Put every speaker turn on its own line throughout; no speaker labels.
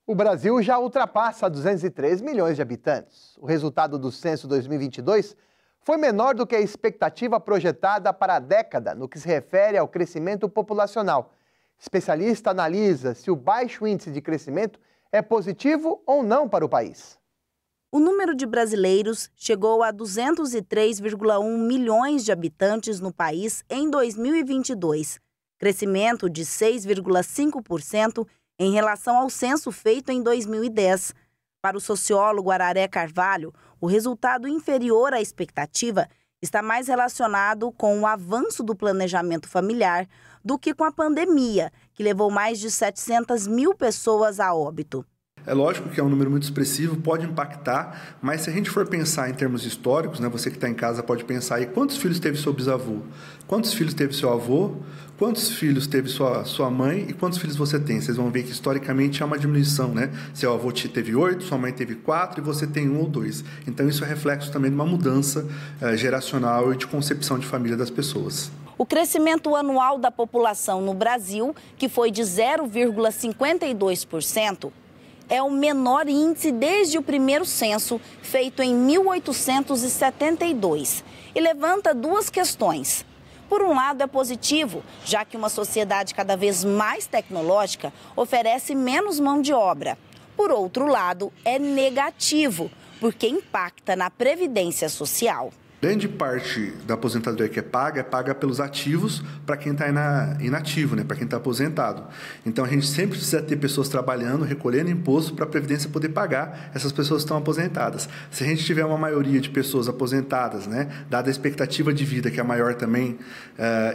O Brasil já ultrapassa 203 milhões de habitantes. O resultado do censo 2022 foi menor do que a expectativa projetada para a década no que se refere ao crescimento populacional. Especialista analisa se o baixo índice de crescimento é positivo ou não para o país.
O número de brasileiros chegou a 203,1 milhões de habitantes no país em 2022, crescimento de 6,5% em relação ao censo feito em 2010. Para o sociólogo Araré Carvalho, o resultado inferior à expectativa está mais relacionado com o avanço do planejamento familiar do que com a pandemia, que levou mais de 700 mil pessoas a óbito.
É lógico que é um número muito expressivo, pode impactar, mas se a gente for pensar em termos históricos, você que está em casa pode pensar aí quantos filhos teve seu bisavô, quantos filhos teve seu avô, quantos filhos teve sua mãe e quantos filhos você tem. Vocês vão ver que historicamente há uma diminuição, Seu avô teve 8, sua mãe teve 4 e você tem 1 ou 2. Então isso é reflexo também de uma mudança geracional e de concepção de família das pessoas.
O crescimento anual da população no Brasil, que foi de 0,52%, é o menor índice desde o primeiro censo, feito em 1872, e levanta duas questões. Por um lado, é positivo, já que uma sociedade cada vez mais tecnológica oferece menos mão de obra. Por outro lado, é negativo, porque impacta na previdência social.
Grande parte da aposentadoria que é paga pelos ativos para quem está inativo, para quem está aposentado. Então a gente sempre precisa ter pessoas trabalhando, recolhendo imposto para a Previdência poder pagar essas pessoas que estão aposentadas. Se a gente tiver uma maioria de pessoas aposentadas, dada a expectativa de vida que é maior também,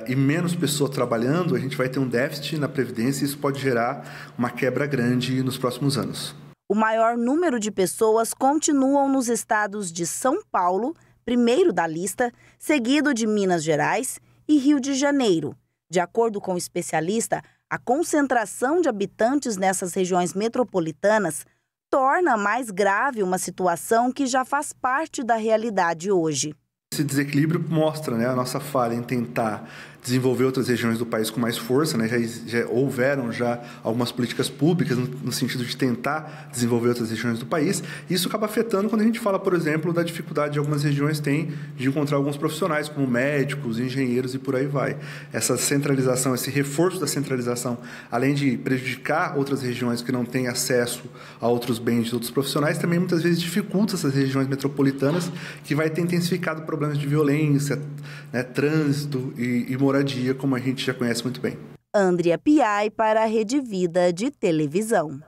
e menos pessoas trabalhando, a gente vai ter um déficit na Previdência e isso pode gerar uma quebra grande nos próximos anos.
O maior número de pessoas continuam nos estados de São Paulo, primeiro da lista, seguido de Minas Gerais e Rio de Janeiro. De acordo com o especialista, a concentração de habitantes nessas regiões metropolitanas torna mais grave uma situação que já faz parte da realidade hoje.
Esse desequilíbrio mostra a nossa falha em tentar desenvolver outras regiões do país com mais força. Já houveram algumas políticas públicas no sentido de tentar desenvolver outras regiões do país. E isso acaba afetando quando a gente fala, por exemplo, da dificuldade que algumas regiões têm de encontrar alguns profissionais, como médicos, engenheiros e por aí vai. Essa centralização, esse reforço da centralização, além de prejudicar outras regiões que não têm acesso a outros bens de outros profissionais, também muitas vezes dificulta essas regiões metropolitanas, que vai ter intensificado problemas de violência, trânsito e moradia, como a gente já conhece muito bem.
Andrea Piai para a Rede Vida de Televisão.